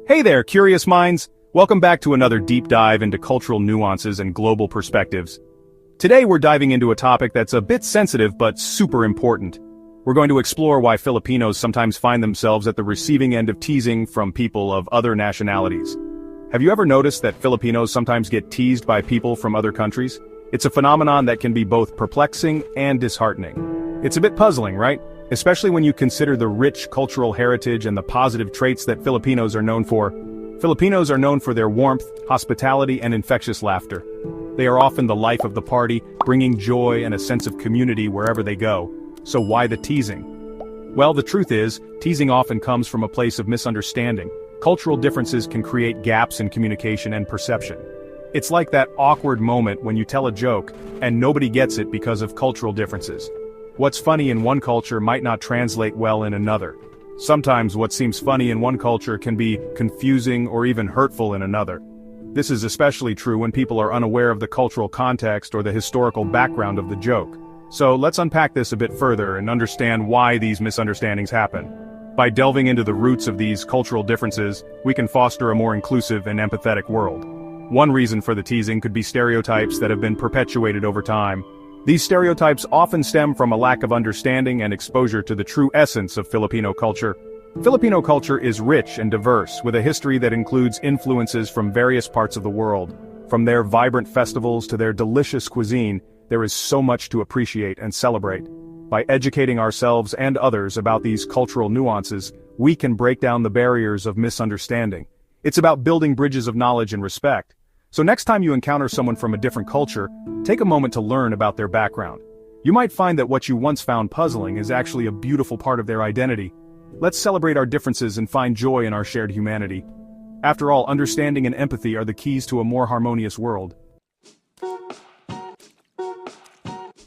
Hey there, curious minds! Welcome back to another deep dive into cultural nuances and global perspectives. Today we're diving into a topic that's a bit sensitive but super important. We're going to explore why Filipinos sometimes find themselves at the receiving end of teasing from people of other nationalities. Have you ever noticed that Filipinos sometimes get teased by people from other countries? It's a phenomenon that can be both perplexing and disheartening. It's a bit puzzling, right? Especially when you consider the rich cultural heritage and the positive traits that Filipinos are known for. Filipinos are known for their warmth, hospitality, and infectious laughter. They are often the life of the party, bringing joy and a sense of community wherever they go. So why the teasing? Well, the truth is, teasing often comes from a place of misunderstanding. Cultural differences can create gaps in communication and perception. It's like that awkward moment when you tell a joke, and nobody gets it because of cultural differences. What's funny in one culture might not translate well in another. Sometimes what seems funny in one culture can be confusing or even hurtful in another. This is especially true when people are unaware of the cultural context or the historical background of the joke. So let's unpack this a bit further and understand why these misunderstandings happen. By delving into the roots of these cultural differences, we can foster a more inclusive and empathetic world. One reason for the teasing could be stereotypes that have been perpetuated over time. These stereotypes often stem from a lack of understanding and exposure to the true essence of Filipino culture. Filipino culture is rich and diverse, with a history that includes influences from various parts of the world. From their vibrant festivals to their delicious cuisine, there is so much to appreciate and celebrate. By educating ourselves and others about these cultural nuances, we can break down the barriers of misunderstanding. It's about building bridges of knowledge and respect. So next time you encounter someone from a different culture, take a moment to learn about their background. You might find that what you once found puzzling is actually a beautiful part of their identity. Let's celebrate our differences and find joy in our shared humanity. After all, understanding and empathy are the keys to a more harmonious world.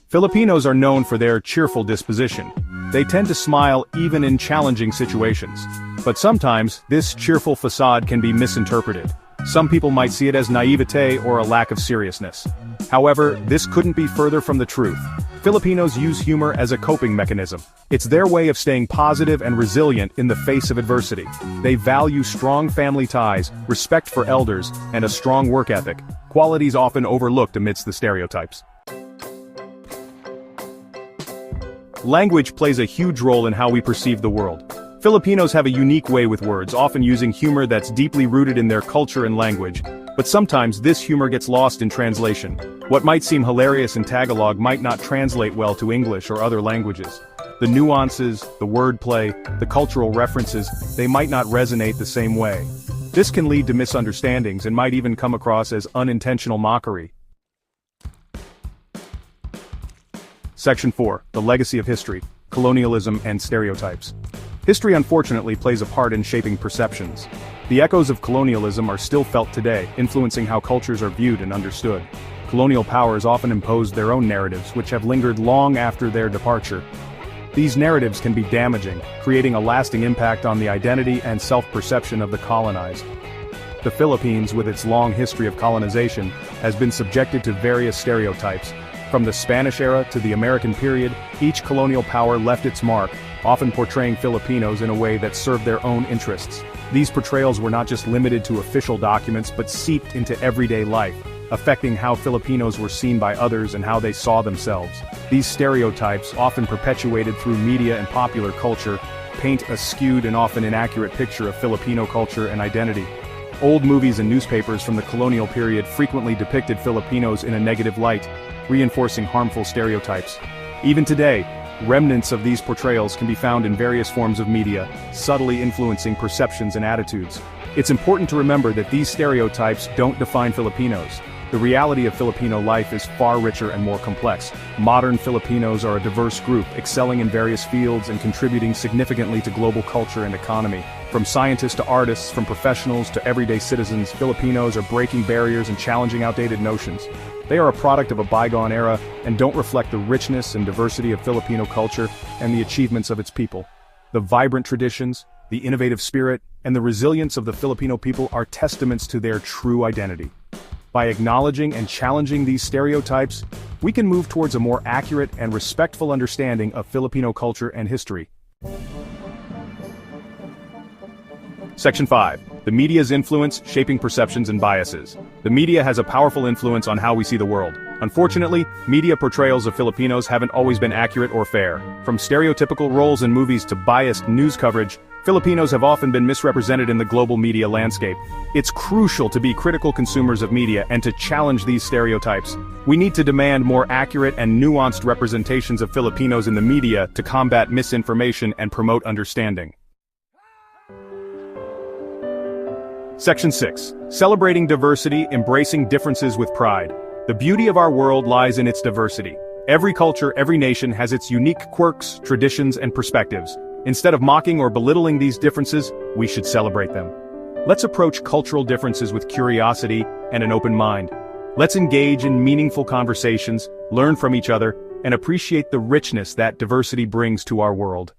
Filipinos are known for their cheerful disposition. They tend to smile even in challenging situations. But sometimes, this cheerful facade can be misinterpreted. Some people might see it as naivete or a lack of seriousness. However, this couldn't be further from the truth. Filipinos use humor as a coping mechanism. It's their way of staying positive and resilient in the face of adversity. They value strong family ties, respect for elders, and a strong work ethic, qualities often overlooked amidst the stereotypes. Language plays a huge role in how we perceive the world. Filipinos have a unique way with words, often using humor that's deeply rooted in their culture and language. But sometimes this humor gets lost in translation. What might seem hilarious in Tagalog might not translate well to English or other languages. The nuances, the wordplay, the cultural references, they might not resonate the same way. This can lead to misunderstandings and might even come across as unintentional mockery. Section 4. The Legacy of History, Colonialism and Stereotypes. History unfortunately plays a part in shaping perceptions. The echoes of colonialism are still felt today, influencing how cultures are viewed and understood. Colonial powers often imposed their own narratives, which have lingered long after their departure. These narratives can be damaging, creating a lasting impact on the identity and self-perception of the colonized. The Philippines, with its long history of colonization, has been subjected to various stereotypes. From the Spanish era to the American period, each colonial power left its mark, often portraying Filipinos in a way that served their own interests. These portrayals were not just limited to official documents but seeped into everyday life, affecting how Filipinos were seen by others and how they saw themselves. These stereotypes, often perpetuated through media and popular culture, paint a skewed and often inaccurate picture of Filipino culture and identity. Old movies and newspapers from the colonial period frequently depicted Filipinos in a negative light, reinforcing harmful stereotypes. Even today, remnants of these portrayals can be found in various forms of media, subtly influencing perceptions and attitudes. It's important to remember that these stereotypes don't define Filipinos. The reality of Filipino life is far richer and more complex. Modern Filipinos are a diverse group, excelling in various fields and contributing significantly to global culture and economy. From scientists to artists, from professionals to everyday citizens, Filipinos are breaking barriers and challenging outdated notions. They are a product of a bygone era and don't reflect the richness and diversity of Filipino culture and the achievements of its people. The vibrant traditions, the innovative spirit, and the resilience of the Filipino people are testaments to their true identity. By acknowledging and challenging these stereotypes, we can move towards a more accurate and respectful understanding of Filipino culture and history. Section 5. The media's influence, shaping perceptions and biases. The media has a powerful influence on how we see the world. Unfortunately, media portrayals of Filipinos haven't always been accurate or fair. From stereotypical roles in movies to biased news coverage, Filipinos have often been misrepresented in the global media landscape. It's crucial to be critical consumers of media and to challenge these stereotypes. We need to demand more accurate and nuanced representations of Filipinos in the media to combat misinformation and promote understanding. Section 6. Celebrating diversity, embracing differences with pride. The beauty of our world lies in its diversity. Every culture, every nation has its unique quirks, traditions, and perspectives. Instead of mocking or belittling these differences, we should celebrate them. Let's approach cultural differences with curiosity and an open mind. Let's engage in meaningful conversations, learn from each other, and appreciate the richness that diversity brings to our world.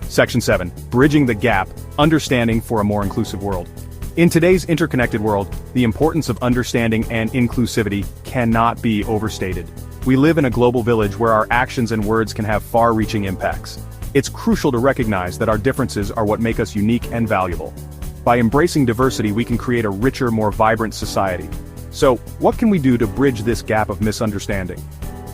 Section 7. Bridging the gap, understanding for a more inclusive world. In today's interconnected world, the importance of understanding and inclusivity cannot be overstated. We live in a global village where our actions and words can have far-reaching impacts. It's crucial to recognize that our differences are what make us unique and valuable. By embracing diversity, we can create a richer, more vibrant society. So, what can we do to bridge this gap of misunderstanding?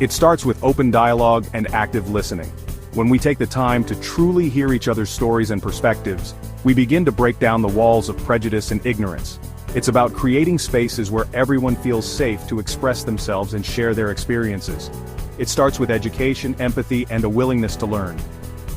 It starts with open dialogue and active listening. When we take the time to truly hear each other's stories and perspectives, we begin to break down the walls of prejudice and ignorance. It's about creating spaces where everyone feels safe to express themselves and share their experiences. It starts with education, empathy, and a willingness to learn.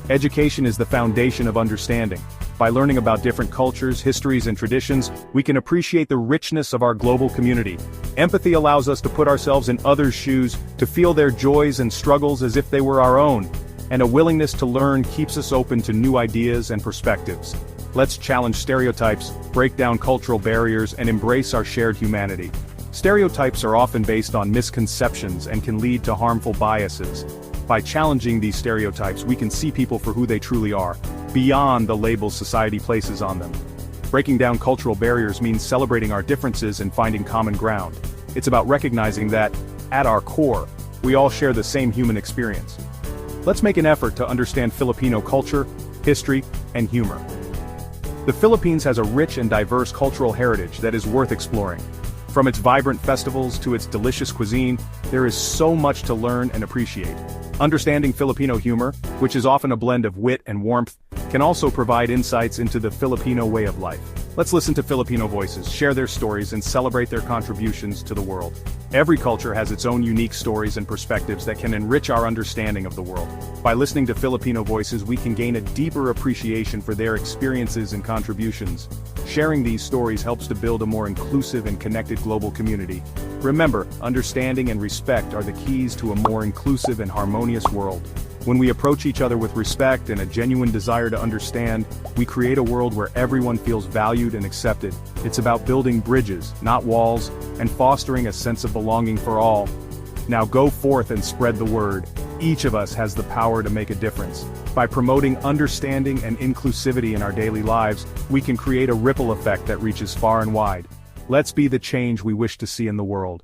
Education is the foundation of understanding. By learning about different cultures, histories, and traditions, we can appreciate the richness of our global community. Empathy allows us to put ourselves in others' shoes, to feel their joys and struggles as if they were our own. And a willingness to learn keeps us open to new ideas and perspectives. Let's challenge stereotypes, break down cultural barriers, and embrace our shared humanity. Stereotypes are often based on misconceptions and can lead to harmful biases. By challenging these stereotypes, we can see people for who they truly are, beyond the labels society places on them. Breaking down cultural barriers means celebrating our differences and finding common ground. It's about recognizing that, at our core, we all share the same human experience. Let's make an effort to understand Filipino culture, history, and humor. The Philippines has a rich and diverse cultural heritage that is worth exploring. From its vibrant festivals to its delicious cuisine, there is so much to learn and appreciate. Understanding Filipino humor, which is often a blend of wit and warmth, can also provide insights into the Filipino way of life. Let's listen to Filipino voices, share their stories, and celebrate their contributions to the world. Every culture has its own unique stories and perspectives that can enrich our understanding of the world. By listening to Filipino voices, we can gain a deeper appreciation for their experiences and contributions. Sharing these stories helps to build a more inclusive and connected global community. Remember, understanding and respect are the keys to a more inclusive and harmonious world. When we approach each other with respect and a genuine desire to understand, we create a world where everyone feels valued and accepted. It's about building bridges, not walls, and fostering a sense of belonging for all. Now go forth and spread the word. Each of us has the power to make a difference. By promoting understanding and inclusivity in our daily lives, we can create a ripple effect that reaches far and wide. Let's be the change we wish to see in the world.